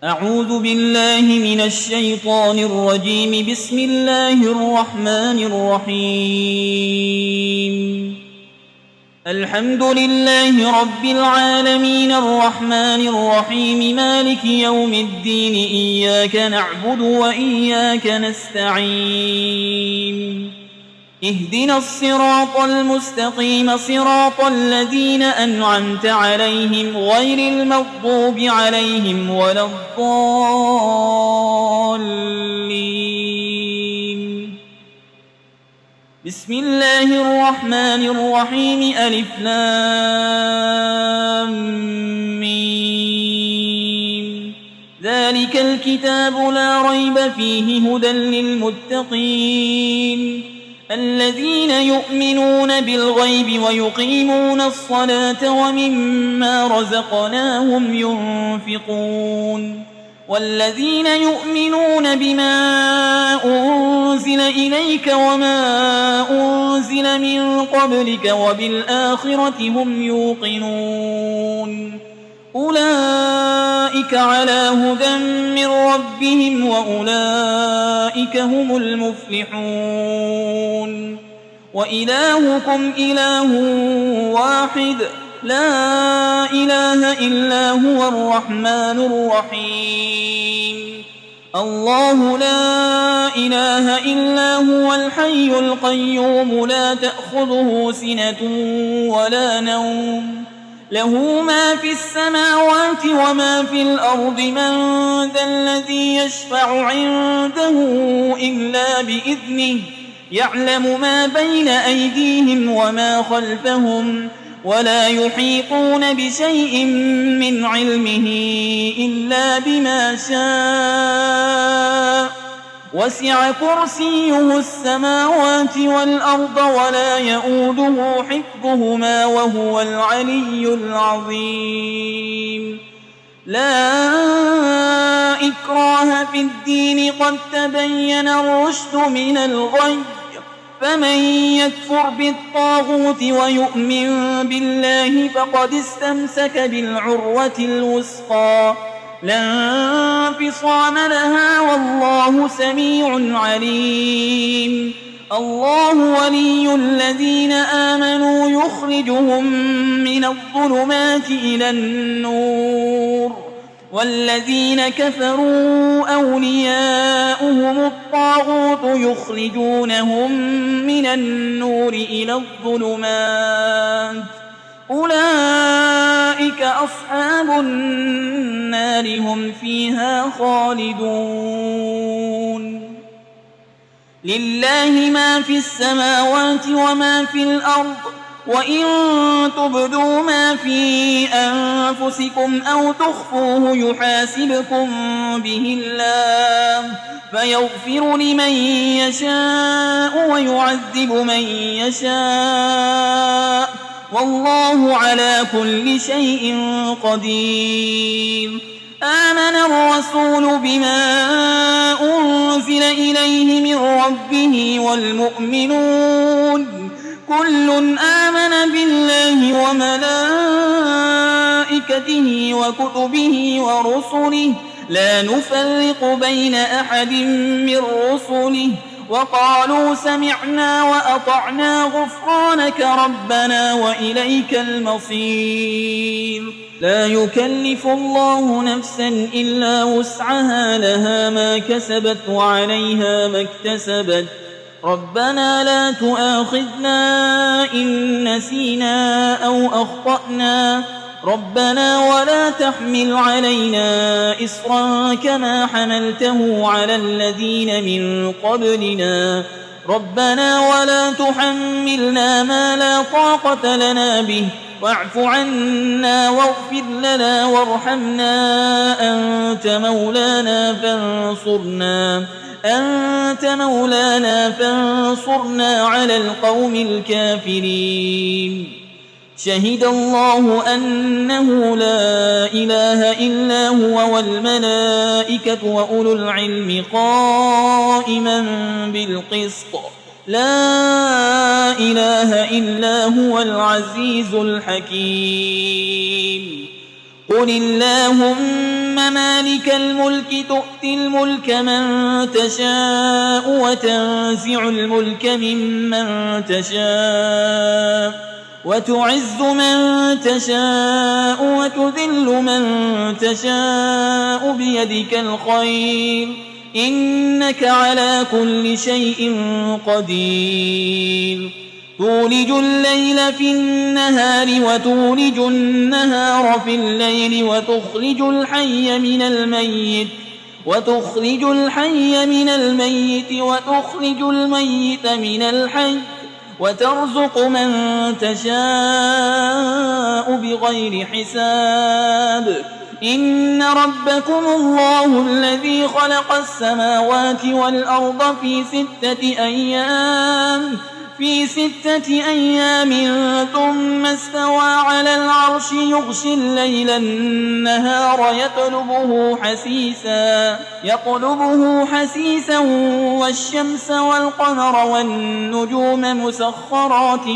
أعوذ بالله من الشيطان الرجيم. بسم الله الرحمن الرحيم. الحمد لله رب العالمين الرحمن الرحيم مالك يوم الدين. إياك نعبد وإياك نستعين. اهدنا الصراط المستقيم صراط الذين أنعمت عليهم غير المغضوب عليهم ولا الضالين. بسم الله الرحمن الرحيم. ألف لام ميم. ذلك الكتاب لا ريب فيه هدى للمتقين الذين يؤمنون بالغيب ويقيمون الصلاة ومما رزقناهم ينفقون والذين يؤمنون بما أنزل إليك وما أنزل من قبلك وبالآخرة هم يوقنون أولئك على هدى من ربهم وأولئك هم المفلحون. وإلهكم إله واحد لا إله إلا هو الرحمن الرحيم. الله لا إله إلا هو الحي القيوم لا تأخذه سنة ولا نوم له ما في السماوات وما في الأرض. من ذا الذي يشفع عنده إلا بإذنه يعلم ما بين أيديهم وما خلفهم ولا يحيطون بشيء من علمه إلا بما شاء. وسع كرسيه السماوات والأرض ولا يؤوده حفظهما وهو العلي العظيم. لا إكراه في الدين قد تبين الرشد من الغي. فمن يكفر بالطاغوت ويؤمن بالله فقد استمسك بالعروة الوثقى لا انفصام لها والله سميع عليم. الله ولي الذين آمنوا يخرجهم من الظلمات إلى النور والذين كفروا أولياؤهم الطاغوت يخرجونهم من النور إلى الظلمات أولئك أصحاب النار هم فيها خالدون. لله ما في السماوات وما في الأرض وإن تبدوا ما في أنفسكم أو تخفوه يحاسبكم به الله فيغفر لمن يشاء ويعذب من يشاء والله على كل شيء قدير. آمن الرسول بما أنزل إليه من ربه والمؤمنون كل آمن بالله وملائكته وكتبه ورسله لا نفرق بين أحد من رسله وقالوا سمعنا وأطعنا غفرانك ربنا وإليك المصير. لا يكلف الله نفسا إلا وسعها لها ما كسبت وعليها ما اكتسبت. ربنا لا تؤاخذنا إن نسينا أو أخطأنا ربنا ولا تحمل علينا إصرا كما حملته على الذين من قبلنا ربنا ولا تحملنا ما لا طاقة لنا به واعف عنا واغفر لنا وارحمنا أنت مولانا فانصرنا على القوم الكافرين. شهد الله أنه لا إله إلا هو والملائكة وأولو العلم قائما بالقسط لا إله إلا هو العزيز الحكيم. قل اللهم مالك الملك تؤتي الملك من تشاء وتنزع الملك ممن تشاء وتعز من تشاء وتذل من تشاء بيدك الخير إنك على كل شيء قدير تولج الليل في النهار وتولج النهار في الليل وتخرج الحي من الميت وتخرج الميت من الحي وترزق من تشاء بغير حساب إن ربكم الله الذي خلق السماوات والأرض في 6 أيام ثم استوى على العرش يغشي الليل النهار يطلبه حسيسا والشمس والقمر والنجوم مسخرات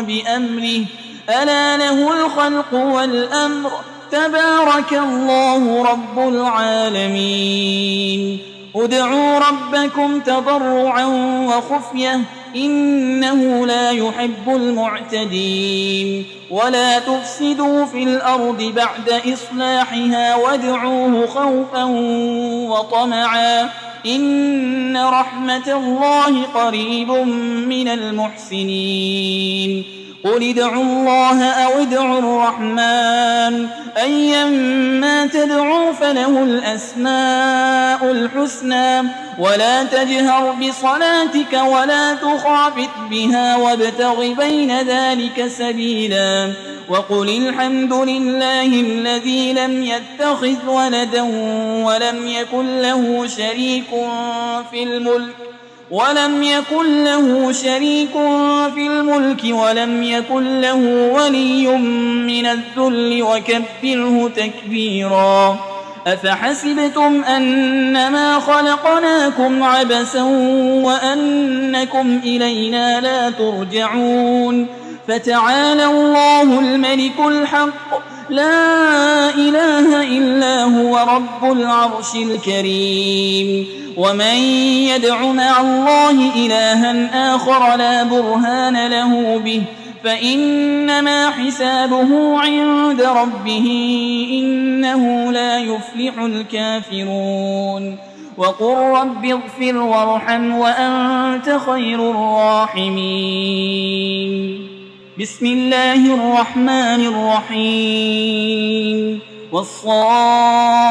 بأمره ألا له الخلق والأمر تبارك الله رب العالمين ادعوا ربكم تضرعا وخفية إنه لا يحب المعتدين ولا تفسدوا في الأرض بعد إصلاحها وادعوه خوفا وطمعا إن رحمة الله قريب من المحسنين قل ادعوا الله أو ادعوا الرحمن أيما تدعوا فله الأسماء الحسنى ولا تجهر بصلاتك ولا تخافت بها وابتغ بين ذلك سبيلا وقل الحمد لله الذي لم يتخذ ولدا ولم يكن له شريك في الملك ولم يكن له ولي من الذل وكبره تكبيرا أفحسبتم أنما خلقناكم عبثا وأنكم إلينا لا ترجعون فتعالى الله الملك الحق لا إله إلا هو رب العرش الكريم ومن يدع مع الله إلها آخر لا برهان له به فإنما حسابه عند ربه إنه لا يفلح الكافرون وقل رب اغفر وارحم وأنت خير الراحمين بسم الله الرحمن الرحيم والصافات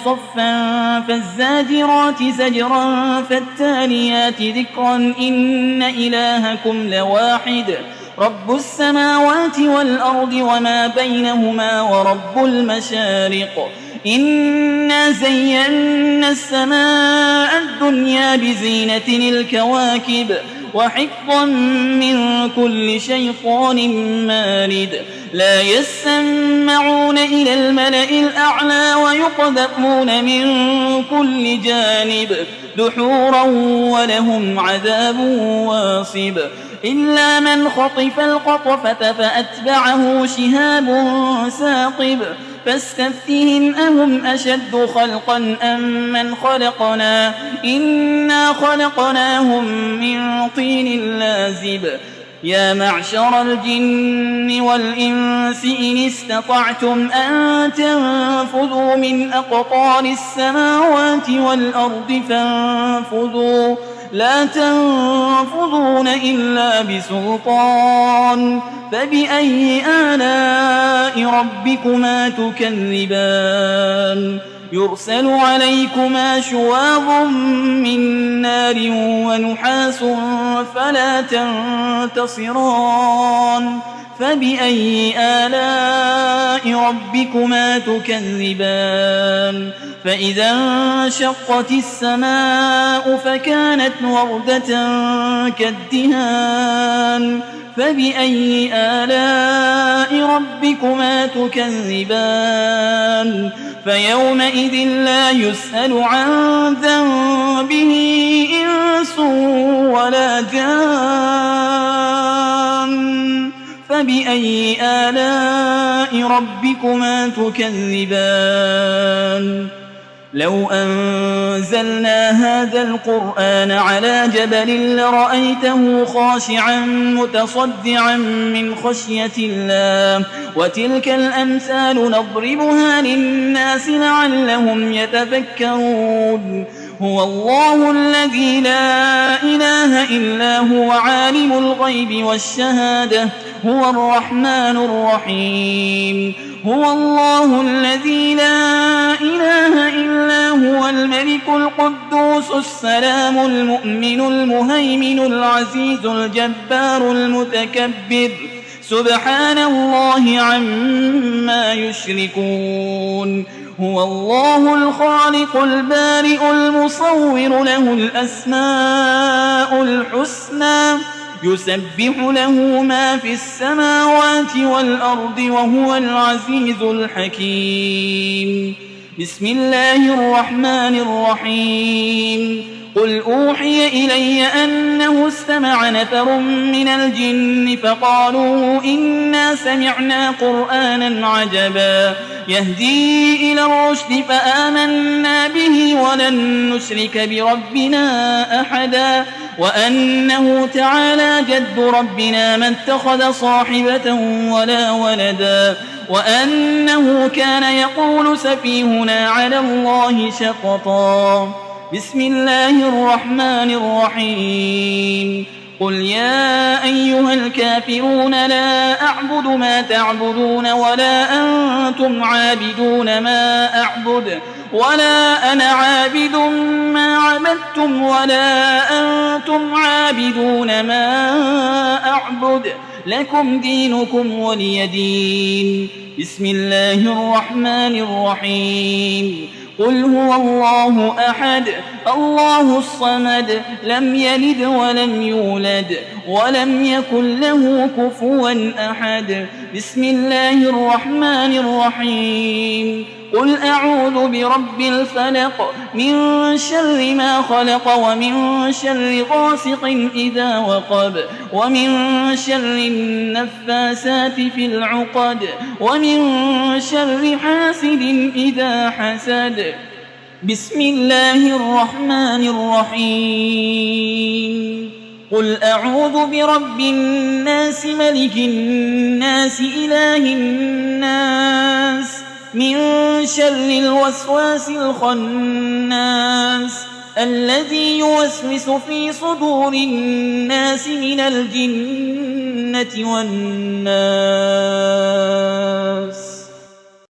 صفا فالزاجرات زجرا فالتاليات ذكرا إن إلهكم لواحد رب السماوات والأرض وما بينهما ورب المشارق إنا زينا السماء الدنيا بزينة الكواكب وحفظا من كل شيطان مارد لا يسمعون إلى الملأ الأعلى ويقذفون من كل جانب دحورا ولهم عذاب واصب إلا من خطف القطفة فأتبعه شهاب ثاقب فاستفتهم أهم أشد خلقا أم من خلقنا إنا خلقناهم من طين لازب يا معشر الجن والإنس إن استطعتم أن تنفذوا من أقطار السماوات والأرض فانفذوا لا تنفذون إلا بسلطان فبأي آلاء ربكما تكذبان يرسل عليكما شواظ من نار ونحاس فلا تنتصران فبأي آلاء ربكما تكذبان فإذا انشقت السماء فكانت وردة كالدهان فبأي آلاء ربكما تكذبان فيومئذ لا يسأل عن ذنبه إنس ولا جان فبأي آلاء ربكما تكذبان لو أنزلنا هذا القرآن على جبل لرأيته خاشعا متصدعا من خشية الله وتلك الأمثال نضربها للناس لعلهم يتفكرون هو الله الذي لا إله إلا هو عالم الغيب والشهادة هو الرحمن الرحيم هو الله الذي لا إله إلا هو الملك القدوس السلام المؤمن المهيمن العزيز الجبار المتكبر سبحان الله عما يشركون هو الله الخالق البارئ المصور له الأسماء الحسنى يسبح له ما في السماوات والأرض وهو العزيز الحكيم بسم الله الرحمن الرحيم قل أوحي إلي أنه استمع نفر من الجن فقالوا إنا سمعنا قرآنا عجبا يهدي إلى الرشد فآمنا به ولن نشرك بربنا أحدا وأنه تعالى جد ربنا ما اتخذ صاحبة ولا ولدا وأنه كان يقول سفيهنا على الله شططا بسم الله الرحمن الرحيم قل يا أيها الكافرون لا أعبد ما تعبدون ولا أنتم عابدون ما أعبد ولا أنا عابد ما عبدتم ولا أنتم عابدون ما أعبد لكم دينكم ولي دين بسم الله الرحمن الرحيم قل هو الله أحد الله الصمد لم يلد ولم يولد ولم يكن له كفوا أحد بسم الله الرحمن الرحيم قل أعوذ برب الفلق من شر ما خلق ومن شر غاسق إذا وقب ومن شر النفاسات في العقد ومن شر حاسد إذا حسد بسم الله الرحمن الرحيم قل أعوذ برب الناس ملك الناس إله الناس من شر الوسواس الخناس الذي يوسوس في صدور الناس من الجنة والناس